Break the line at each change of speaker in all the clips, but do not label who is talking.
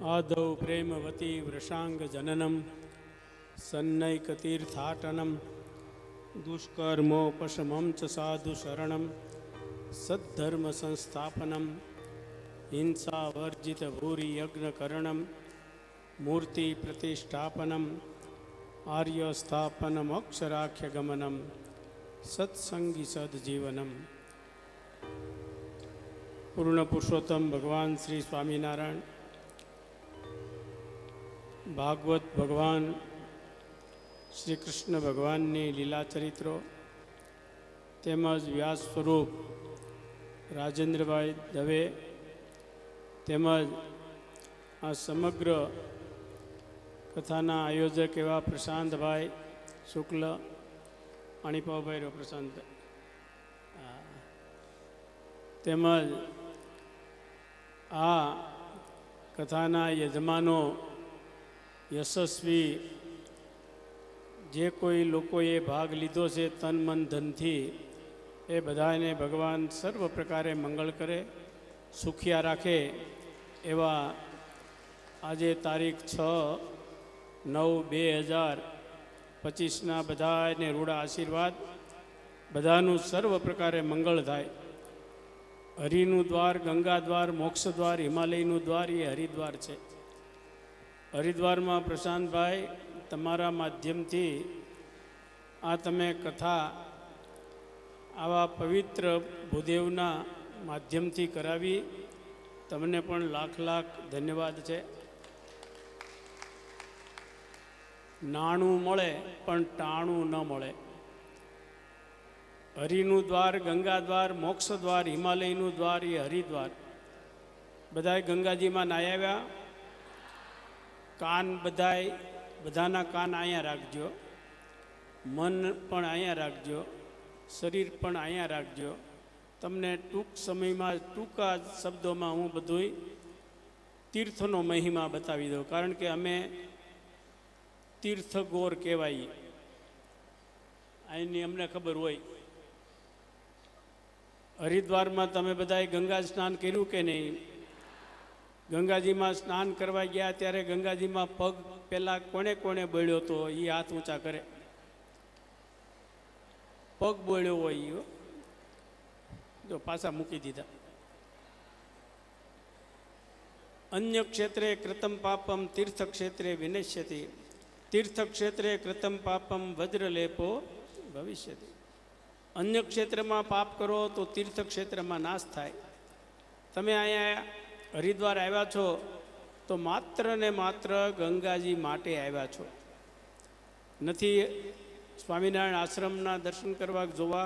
आदौ प्रेमवती वृषांग जननम सन्नैकतीर्थाटनम दुष्कर्मोपशमं च साधु शरणम सद्धर्म संस्थापनम हिंसावर्जित भूरि यज्ञकरणम मूर्ति प्रतिष्ठापनम आर्य स्थापनम अक्षराख्यगमनम सत्संगी सदजीवनम। पूर्ण पुरुषोत्तम भगवान श्री स्वामीनारायण भागवत भगवान श्री कृष्ण भगवान ने लीला चरित्रों तेमज व्यास स्वरूप राजेंद्र भाई दवे तेमज आ समग्र कथाना आयोजक एवं प्रशांत भाई शुक्ल अणिपा भाई रो प्रशांत तेमज आ कथाना यजमानो यशस्वी जे कोई लोकोए भाग लीधो से तन मन धन थी ए बधाने भगवान सर्व प्रकारे मंगल करे सुखिया राखे एवा आजे तारीख 6/9/2025 बधाने रूढ़ा आशीर्वाद बधानु सर्व प्रकारे मंगल थाय। हरिनु द्वार गंगा द्वार मोक्ष द्वार हिमालयनु द्वार ये हरिद्वार है। हरिद्वार में प्रशांत भाई तमारा माध्यम थी आ तमे कथा आवा पवित्र भूदेवना माध्यम थी करावी तमने पण लाख लाख धन्यवाद है। नाणु मळे पण टाणु न मळे। हरिनु द्वार गंगा द्वार मोक्ष द्वार हिमालयनु द्वार ये हरिद्वार बधाय गंगाजी में नायाव्या कान बधाय बधाना कान आया राखजो मन पण आया राखजो शरीर पण आया राखजो। तमने टूंक समय में टूंका शब्दों में हूँ बधुं तीर्थनो महिमा बतावी दो कारण के अमे तीर्थगोर कहवाई आनी अमने खबर होय। हरिद्वार में तमे बधाए गंगा स्नान कर्યું के नहीं? गंगाजी में स्नान करवा गया त्यारे गंगाजी में पग पेला कोने कोने बोळ्यो तो ये हाथ ऊंचा करे पग बोळ्यो होय जो पासा मूकी दीधा। अन्य क्षेत्रे कृतं पापम तीर्थ क्षेत्रे विनश्यति तीर्थ क्षेत्रे कृतं पापम वज्रलेपो भविष्यति। अन्य क्षेत्र में पाप करो तो तीर्थ क्षेत्र में नाश थाय। तमे आया हरिद्वार आव्या छो तो मात्र ने मात्र गंगाजी माटे आव्या छो नथी स्वामीनारायण आश्रमना दर्शन करवा जोवा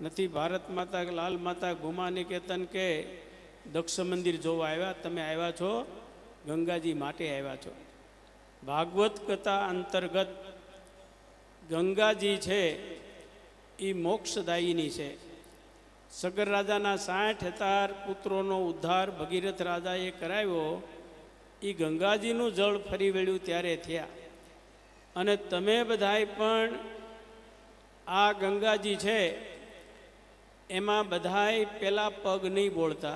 नथी भारत माता लाल माता गुमा निकेतन के दक्ष मंदिर जोवा आव्या तमे आव्या छो गंगाजी माटे आव्या छो। भागवत कथा अंतर्गत गंगाजी छे ई मोक्षदायिनी छे। सगर राजाना 60 पुत्रों उद्धार भगीरथ राजाए कराव्यो ई गंगाजीनु जल फरी वळ्યું त्यारे थया अने तमे बधाय पण आ गंगाजी छे एमां बधाय पेला पग नहीं बोलता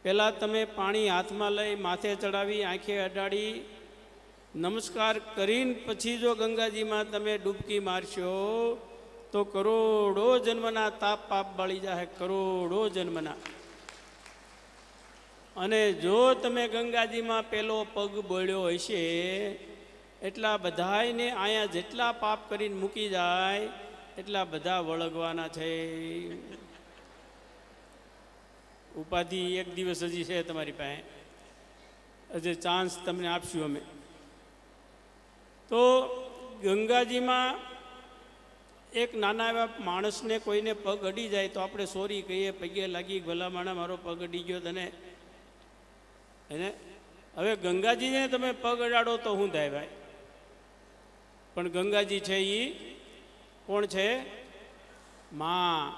पेला तमे पाणी हाथ में लई माथे चढ़ावी आंखे अडाड़ी नमस्कार करीन पछी जो गंगाजी में तमे डूबकी मारशो तो करोड़ों जन्मना ताप पाप बળી जाए करोड़ों जन्मना। अने जो तमे गंगाजी में पेलो पग बोळ्यो हशे एटला बधायने आया जेटला पाप करीने मूकी जाए एटला बधा वळगवाना छे। उपाधि एक दिवस हजी छे तमारी पासे हजे चांस तमने आपशुं अमे तो गंगाजी में एक नाना एवा माणस ने कोई ने पग अड़ी जाए तो आपणे सॉरी कहीए पगे लागी भला माणा मारो पग अड़ी गयो तने है। हवे गंगाजी ने तमे पग अडाड़ो तो हूँ थाय भाई पण गंगाजी छे ई कोण छे? मां।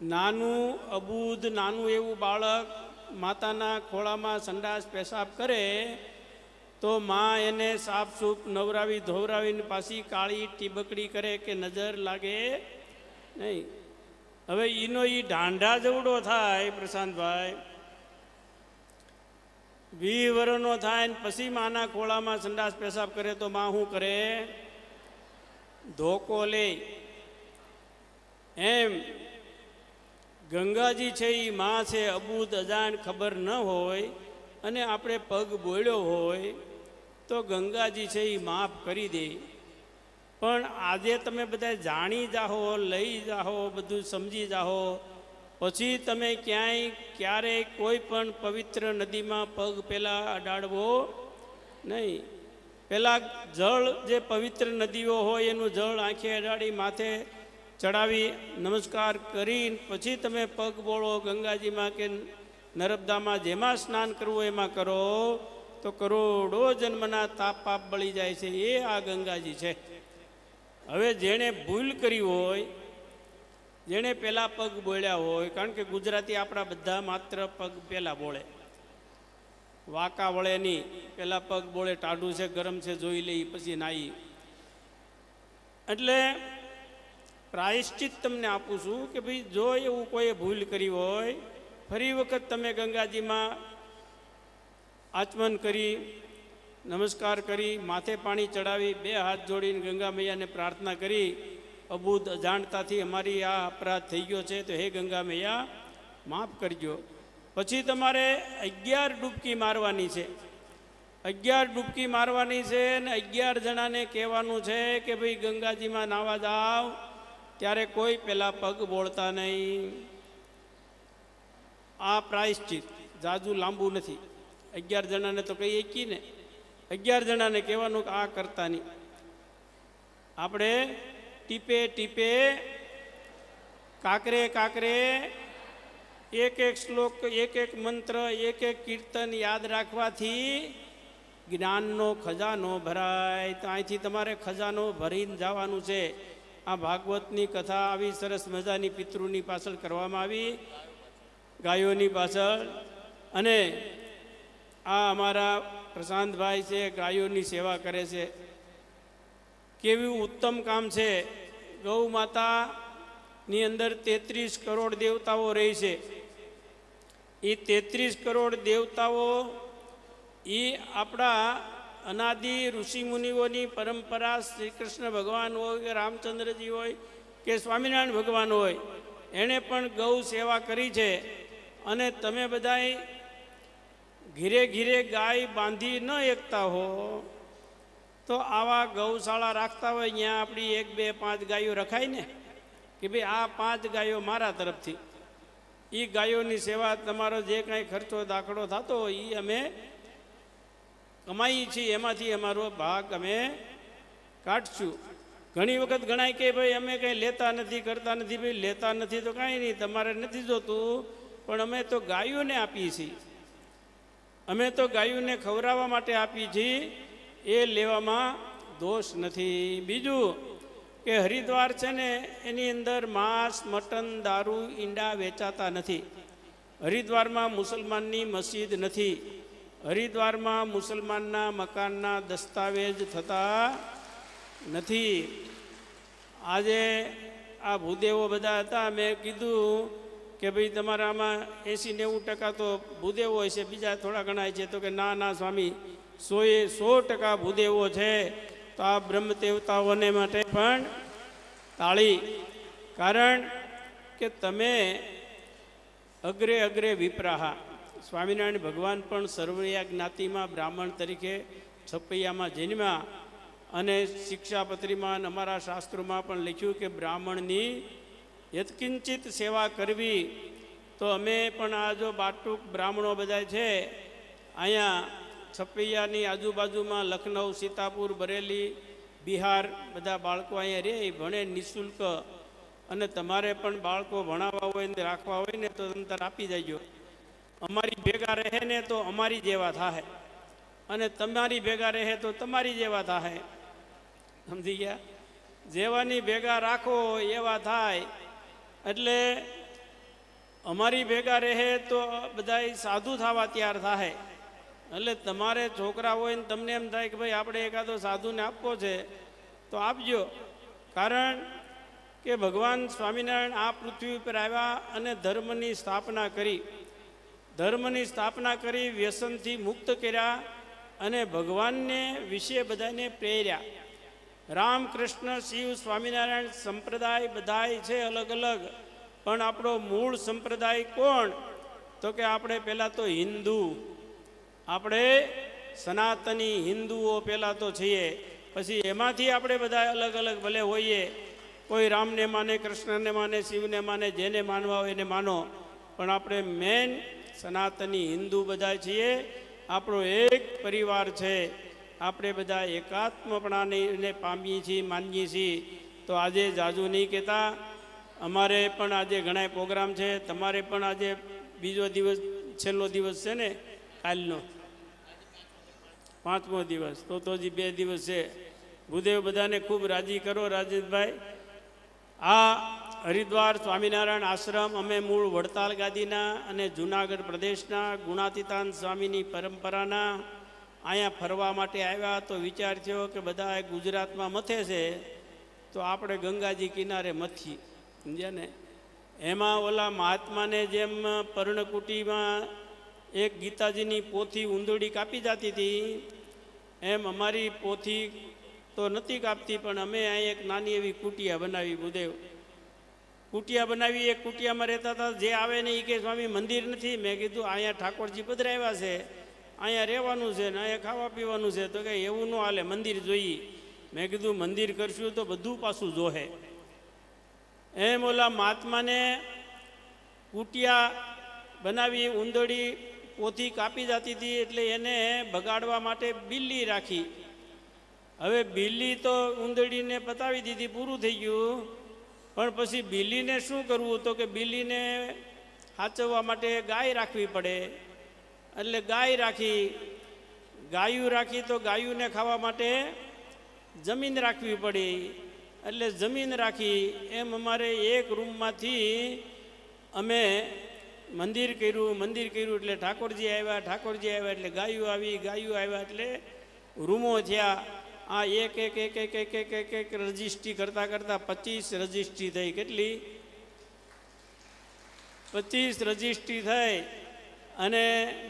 नानू अबूध नानू एवं बाळक माताना खोळामां संडास पेशाब करे तो माँ एने साफ सूप नवरावी धोवरावी पासी काली टीबकड़ी करे के नजर लागे नहीं। हवे ईनो ई ढांढा जवड़ो थाय प्रशांत भाई 20 વર્ષનો થાય ને પછી માના ખોળામાં સંડાસ પેશાબ કરે તો માં શું કરે? ધોકો લે. એમ ગંગાજી છે એ માં છે, અબૂદ અજાણ ખબર ન હોય અને આપણે પગ બોળ્યો હોય તો ગંગાજી છે એ માફ કરી દે. પણ આજે તમે બધા જાણી જાહો, લઈ જાહો, બધું સમજી જાહો, પછી તમે ક્યાંય ક્યારેય કોઈ પણ પવિત્ર નદીમાં પગ પહેલાં અડાડવો નહીં. પહેલાં જળ જે પવિત્ર નદીઓ હોય એનું જળ આંખે અડાડી માથે ચડાવી નમસ્કાર કરી પછી તમે પગ બોળો. ગંગાજીમાં કે નર્મદામાં જેમાં સ્નાન કરવું એમાં કરો તો કરોડો જન્મના તાપ પાપ બળી જાય છે. એ આ ગંગાજી છે. હવે જેણે ભૂલ કરી હોય, જેણે પહેલાં પગ બોળ્યા હોય, કારણ કે ગુજરાતી આપણા બધા માત્ર પગ પહેલાં બોળે, વાંકા વળે નહીં, પહેલાં પગ બોળે, ટાઢું છે ગરમ છે જોઈ લઈ પછી નાહી. એટલે પ્રાયશ્ચિત તમને આપું છું કે ભાઈ જો એવું કોઈએ ભૂલ કરી હોય, ફરી વખત તમે ગંગાજીમાં આચમન કરી, નમસ્કાર કરી, માથે પાણી ચડાવી, 2 હાથ જોડીને ગંગા મૈયાને પ્રાર્થના કરી, અબૂદ અજાણતાથી અમારી આ અપરાધ થઈ ગયો છે તો હે ગંગા મૈયા માફ કરજો. પછી તમારે 11 ડૂબકી મારવાની છે. 11 ડૂબકી મારવાની છે અને 11 જણાને કહેવાનું છે કે ભાઈ ગંગાજીમાં નાવા જાઓ ત્યારે કોઈ પહેલાં પગ બોળતા નહીં. આ પ્રાયશ્ચિત જાજુ લાંબુ નથી. 11 જણાને તો કહીએ કી ને, 11 જણાને કહેવાનું કે આ કરતા નહીં. આપણે ટીપે ટીપે કાકરે કાકરે એક એક શ્લોક, એક એક મંત્ર, એક એક કીર્તન યાદ રાખવાથી જ્ઞાનનો ખજાનો ભરાય. તો અહીંથી તમારે ખજાનો ભરીને જવાનું છે. આ ભાગવતની કથા આવી સરસ મજાની પિતૃની પાછળ કરવામાં આવી, ગાયોની પાછળ. અને આ અમારા પ્રશાંતભાઈ છે, ગાયોની સેવા કરે છે. કેવું ઉત્તમ કામ છે. ગૌ માતાની અંદર 33 કરોડ દેવતાઓ રહે છે. એ 33 કરોડ દેવતાઓ એ આપણા અનાદિ ઋષિમુનિઓની પરંપરા, શ્રી કૃષ્ણ ભગવાન હોય કે રામચંદ્રજી હોય કે સ્વામિનારાયણ ભગવાન હોય, એણે પણ ગૌ સેવા કરી છે. અને તમે બધાય ઘીરે ઘીરે ગાય બાંધી ન એકતા હો તો આવા ગૌશાળા રાખતા હોય, ત્યાં આપણી 1, 2, 5 ગાયો રખાય ને કે ભાઈ આ 5 ગાયો મારા તરફથી. એ ગાયોની સેવા તમારો જે કાંઈ ખર્ચો દાખલો થતો હોય એ અમે કમાઈએ છીએ, એમાંથી અમારો ભાગ અમે કાઢશું. ઘણી વખત ગણાય કે ભાઈ અમે કંઈ લેતા નથી, કરતા નથી. ભાઈ લેતા નથી તો કાંઈ નહીં, તમારે નથી જોતું, પણ અમે તો ગાયોને આપીએ છીએ. અમે તો ગાયોને ખવડાવવા માટે આપીએ છીએ. એ લેવામાં દોષ નથી. બીજું કે હરિદ્વાર છે ને એની અંદર માંસ, મટન, દારૂ, ઈંડા વેચાતા નથી. હરિદ્વારમાં મુસલમાનની મસ્જિદ નથી. હરિદ્વારમાં મુસલમાનના મકાનના દસ્તાવેજ થતા નથી. આજે આ ભૂદેવો બધા હતા, મેં કીધું કે ભાઈ તમારામાં 80-90% તો ભૂદેવો હોય છે, બીજા થોડા ઘણા છે. તો કે ના ના સ્વામી, 100% ભૂદેવો છે. તો આ બ્રહ્મ દેવતાઓને માટે પણ તાળી. કારણ કે તમે અગ્રે અગ્રે વિપ્રાહા. સ્વામિનારાયણ ભગવાન પણ સર્વૈયા જ્ઞાતિમાં બ્રાહ્મણ તરીકે છપૈયામાં જન્મ્યા. અને શિક્ષાપત્રીમાં અમારા શાસ્ત્રોમાં પણ લખ્યું કે બ્રાહ્મણની યત્કિંચિત સેવા કરવી. તો અમે પણ આ જો બાટુક બ્રાહ્મણો બધા છે અહીંયા છપૈયાની આજુબાજુમાં, લખનઉ, સીતાપુર, બરેલી, બિહાર, બધા બાળકો અહીંયા રહે, ભણે નિઃશુલ્ક. અને તમારે પણ બાળકો ભણાવવા હોય ને રાખવા હોય ને તો અંતર આપી દેજો. અમારી ભેગા રહે ને તો અમારી જેવા થાય, અને તમારી ભેગા રહે તો તમારી જેવા થાય. સમજી ગયા? જેવાની ભેગા રાખો એવા થાય. એટલે અમારી ભેગા રહે તો બધા સાધુ થવા તૈયાર થાય. એટલે તમારે છોકરા હોય ને તમને એમ થાય કે ભાઈ આપણે એકાદો સાધુને આપવો છે તો આપજો. કારણ કે ભગવાન સ્વામિનારાયણ આ પૃથ્વી ઉપર આવ્યા અને ધર્મની સ્થાપના કરી. ધર્મની સ્થાપના કરી, વ્યસનથી મુક્ત કર્યા અને ભગવાનને વિશે બધાને પ્રેર્યા. રામ, કૃષ્ણ, શિવ, સ્વામિનારાયણ સંપ્રદાય બધાય છે અલગ અલગ, પણ આપણો મૂળ સંપ્રદાય કોણ? તો કે આપણે પહેલાં તો હિન્દુ, આપણે સનાતની હિન્દુઓ પહેલાં તો છીએ. પછી એમાંથી આપણે બધા અલગ અલગ ભલે હોઈએ, કોઈ રામને માને, કૃષ્ણને માને, શિવને માને, જેને માનવા હોય એને માનો, પણ આપણે મેન સનાતની હિન્દુ બધા છીએ. આપણો એક પરિવાર છે. આપણે બધા એકાત્મપણાને પામીએ છીએ, માનીએ છીએ. તો આજે જાજુ નહીં કહેતા, અમારે પણ આજે ઘણા પ્રોગ્રામ છે. તમારે પણ આજે બીજો દિવસ, છેલ્લો દિવસ છે ને, કાલનો 5મો દિવસ, તો હજી 2 દિવસ છે. ગુરુદેવ બધાને ખૂબ રાજી કરો. રાજેશભાઈ, આ હરિદ્વાર સ્વામિનારાયણ આશ્રમ અમે મૂળ વડતાલ ગાદીના અને જૂનાગઢ પ્રદેશના ગુણાતીતાન સ્વામીની પરંપરાના અહીંયા ફરવા માટે આવ્યા. તો વિચાર થયો કે બધા ગુજરાતમાં મથે છે, તો આપણે ગંગાજી કિનારે મથીએ, સમજ્યા ને. એમાં ઓલા મહાત્માને જેમ પર્ણકુટીમાં એક ગીતાજીની પોથી ઊંધડી કાપી જતી હતી, એમ અમારી પોથી તો નથી કાપતી, પણ અમે અહીં એક નાની એવી કુટિયા બનાવી. ગુરુદેવ કુટિયા બનાવી. એક કુટિયામાં રહેતા હતા. જે આવે ને એ કે સ્વામી મંદિર નથી. મેં કીધું અહીંયા ઠાકોરજી પધરાવ્યા છે, અહીંયા રહેવાનું છે ને અહીંયા ખાવા પીવાનું છે. તો કે એવું ન હાલે, મંદિર જોઈએ. મેં કીધું મંદિર કરશું તો બધું પાછું જોહે. એમ ઓલા મહાત્માને કુટિયા બનાવી, ઊંધડી પોથી કાપી જતી હતી, એટલે એને બગાડવા માટે બિલ્લી રાખી. હવે બિલ્લી તો ઊંધડીને પતાવી દીધી, પૂરું થઈ ગયું. પણ પછી બિલ્લીને શું કરવું? તો કે બિલ્લીને સાચવવા માટે ગાય રાખવી પડે. એટલે ગાય રાખી. ગાયું રાખી તો ગાયુંને ખાવા માટે જમીન રાખવી પડી. એટલે જમીન રાખી. એમ અમારે એક રૂમમાંથી અમે મંદિર કર્યું. મંદિર કર્યું એટલે ઠાકોરજી આવ્યા. ઠાકોરજી આવ્યા એટલે ગાયું આવી. ગાયું આવ્યા એટલે રૂમો થયા. આ એક એક એક એક એક એક એક એક રજિસ્ટ્રી કરતાં કરતાં 25 રજિસ્ટ્રી થઈ. કેટલી? 25 રજિસ્ટ્રી થઈ અને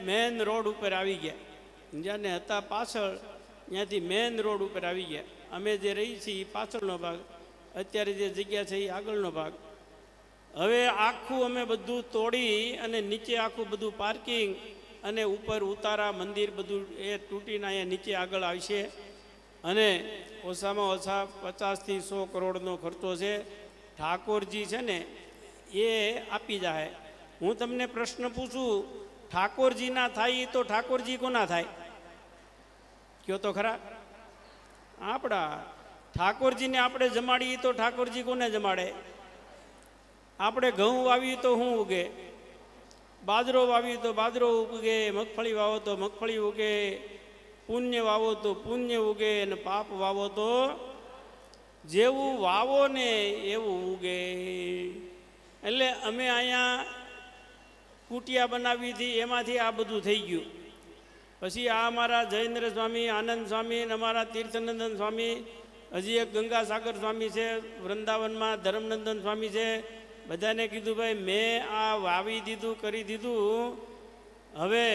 મેન રોડ ઉપર આવી ગયા. જ્યાં હતા પાછળ, ત્યાંથી મેન રોડ ઉપર આવી ગયા. અમે જે રહી છીએ એ પાછળનો ભાગ, અત્યારે જે જગ્યા છે એ આગળનો ભાગ. હવે આખું અમે બધું તોડી અને નીચે આખું બધું પાર્કિંગ અને ઉપર ઉતારા મંદિર બધું એ તૂટીને અહીંયા નીચે આગળ આવશે. અને ઓછામાં ઓછા 50 થી 100 કરોડનો ખર્ચો છે. ઠાકોરજી છે ને એ આપી જાય. હું તમને પ્રશ્ન પૂછું, ઠાકોરજી ના થાય તો ઠાકોરજી કોના થાય? કયો તો ખરા. આપણા ઠાકોરજીને આપણે જમાડીએ તો ઠાકોરજી કોને જમાડે? આપણે ઘઉં વાવીએ તો શું ઉગે? બાજરો વાવીએ તો બાજરો ઉગે, મગફળી વાવો તો મગફળી ઉગે, પુણ્ય વાવો તો પુણ્ય ઉગે, અને પાપ વાવો તો જેવું વાવો ને એવું ઉગે. એટલે અમે અહીંયા કુટિયા બનાવી હતી, એમાંથી આ બધું થઈ ગયું. પછી આ અમારા જયેન્દ્ર સ્વામી, આનંદ સ્વામી અને અમારા તીર્થનંદન સ્વામી, હજી એક ગંગાસાગર સ્વામી છે વૃંદાવનમાં, ધર્મનંદન સ્વામી છે. બધાને કીધું ભાઈ મેં આ વાવી દીધું, કરી દીધું, હવે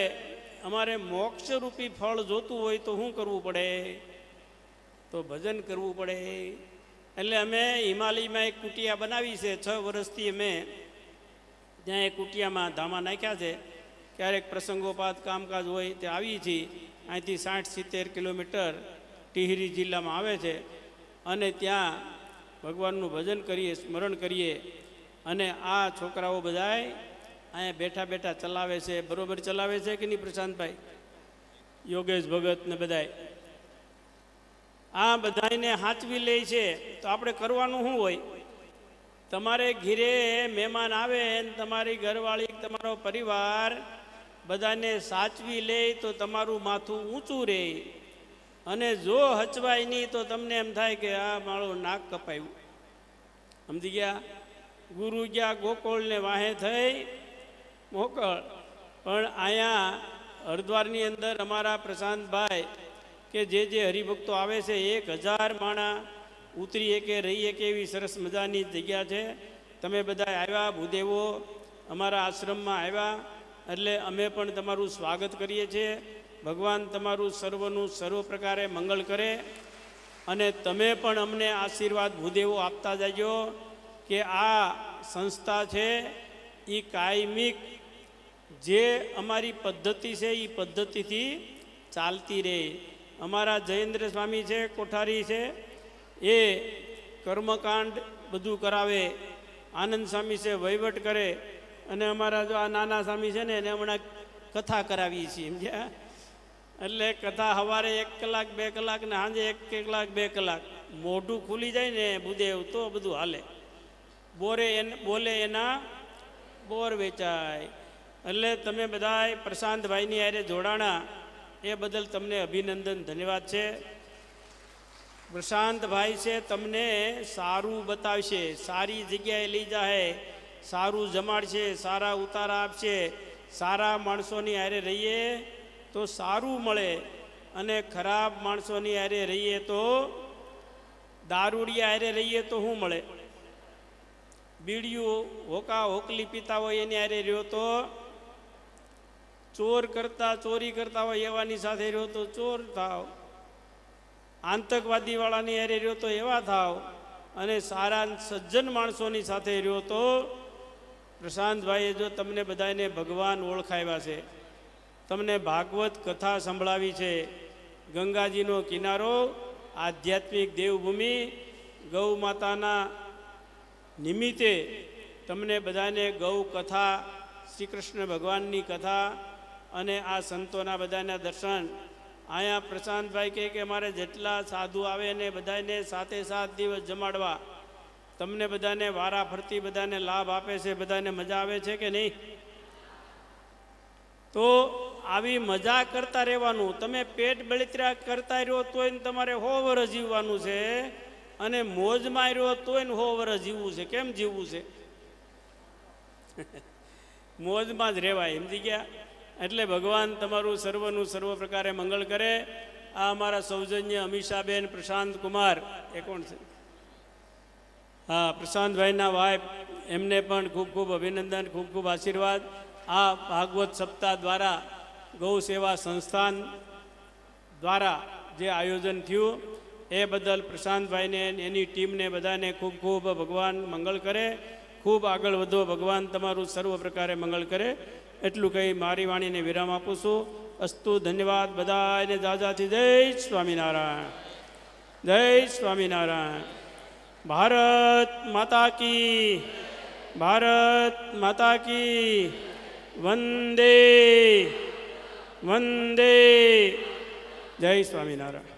અમારે મોક્ષરૂપી ફળ જોતું હોય તો શું કરવું પડે? તો ભજન કરવું પડે. એટલે અમે હિમાલયમાં એક કુટિયા બનાવી છે. 6 વર્ષથી અમે ત્યાં એક કુટિયામાં ધામા નાખ્યા છે. ક્યારેક પ્રસંગોપાત કામકાજ હોય તે આવીએ છીએ. અહીંથી 60-70 કિલોમીટર ટિહરી જિલ્લામાં આવે છે. અને ત્યાં ભગવાનનું ભજન કરીએ, સ્મરણ કરીએ. અને આ છોકરાઓ બધાય અહીંયા બેઠા બેઠા ચલાવે છે. બરોબર ચલાવે છે કે નહીં પ્રશાંતભાઈ? યોગેશ ભગત ને બધાય આ બધાને હાચવી લે છે. તો આપણે કરવાનું શું હોય? તમારે ઘીરે મહેમાન આવે ને તમારી ઘરવાળી, તમારો પરિવાર બધાને સાચવી લે તો તમારું માથું ઊંચું રહે. અને જો હચવાય નહીં તો તમને એમ થાય કે આ મારું નાક કપાયું. સમજી ગયા? ગુરુ ગયા ગોકુળને વાહે થઈ મોકળ. પણ અહીંયા હરિદ્વારની અંદર અમારા પ્રશાંતભાઈ કે જે હરિભક્તો આવે છે, 1000 માણા ઉતરી કે રહી કે એવી સરસ મજાની જગ્યા છે. તમે બધા આવ્યા, ભૂદેવો અમારા આશ્રમમાં આવ્યા એટલે અમે પણ તમારું સ્વાગત કરીએ છીએ. ભગવાન તમારું સર્વનું સર્વ પ્રકારે મંગળ કરે અને તમે પણ અમને આશીર્વાદ ભૂદેવો આપતા જજો કે આ સંસ્થા છે એ કાયમિક જે અમારી પદ્ધતિ છે એ પદ્ધતિથી ચાલતી રહે. અમારા જયેન્દ્ર સ્વામી છે, કોઠારી છે, એ કર્મકાંડ બધું કરાવે. આનંદ સ્વામી છે વહીવટ કરે અને અમારા જો આ નાના સ્વામી છે ને એને હમણાં કથા કરાવીએ છીએ સમજ્યા. એટલે કથા સવારે 1 કલાક 2 કલાક ને સાંજે 1 કલાક 2 કલાક. મોઢું ખુલી જાય ને ભૂદેવ તો બધું હાલે. બોલે એના બોર વેચાય. એટલે તમે બધાય પ્રશાંતભાઈની હારે જોડાણા એ બદલ તમને અભિનંદન, ધન્યવાદ છે. પ્રશાંતભાઈ છે તમને સારું બતાવશે, સારી જગ્યાએ લઈ જાય, સારું જમાડશે, સારા ઉતારા આપશે. સારા માણસોની હારે રહીએ તો સારું મળે અને ખરાબ માણસોની હારે રહીએ તો દારૂડિયા હારે રહીએ તો શું મળે? બીડીયું હોકા હોકલી પીતા હોય એની હારે રહ્યો તો ચોર કરતા, ચોરી કરતા હોય એવાની સાથે રહ્યો તો ચોર થાવ. આતંકવાદીવાળાની હારે રહ્યો તો એવા થાવ. અને સારા સજ્જન માણસોની સાથે રહ્યો તો પ્રશાંતભાઈએ જો તમને બધાને ભગવાન ઓળખાવ્યા છે, તમને ભાગવત કથા સંભળાવી છે. ગંગાજીનો કિનારો, આધ્યાત્મિક દેવભૂમિ, ગૌ માતાના નિમિત્તે તમને બધાને ગૌ કથા, શ્રી કૃષ્ણ ભગવાનની કથા અને આ સંતોના બધાના દર્શન. અહીંયા પ્રશાંતભાઈ કહે કે અમારે જેટલા સાધુ આવે ને બધાને 7 દિવસ જમાડવા. તમને બધાને વારા ફરતી બધાને લાભ આપે છે, બધાને મજા આવે છે કે નહીં? તો આવી મજા કરતા રહેવાનું. તમે પેટ બળતરા કરતા રહ્યો તોય તમારે 100 વર્ષ જીવવાનું છે અને મોજમાં રહ્યો તોય 100 વર્ષ જીવવું છે. કેમ જીવવું છે? મોજમાં જ રહેવાય, સમજી ગયા? એટલે ભગવાન તમારું સર્વનું સર્વ પ્રકારે મંગળ કરે. આ અમારા સૌજન્ય અમીષાબેન પ્રશાંત કુમાર, એ કોણ છે? હા, પ્રશાંતભાઈના વાઇફ, એમને પણ ખૂબ ખૂબ અભિનંદન, ખૂબ ખૂબ આશીર્વાદ. આ ભાગવત સપ્તાહ દ્વારા ગૌ સેવા સંસ્થાન દ્વારા જે આયોજન થયું એ બદલ પ્રશાંતભાઈને એની ટીમને બધાને ખૂબ ખૂબ ભગવાન મંગળ કરે. ખૂબ આગળ વધો, ભગવાન તમારું સર્વ પ્રકારે મંગળ કરે. એટલું કહી મારી વાણીને વિરામ આપું છું. અસ્તુ, ધન્યવાદ. બધાને દાદાથી જય સ્વામિનારાયણ, જય સ્વામિનારાયણ. ભારત માતા કી, ભારત માતા કી. વંદે વંદે. જય સ્વામિનારાયણ.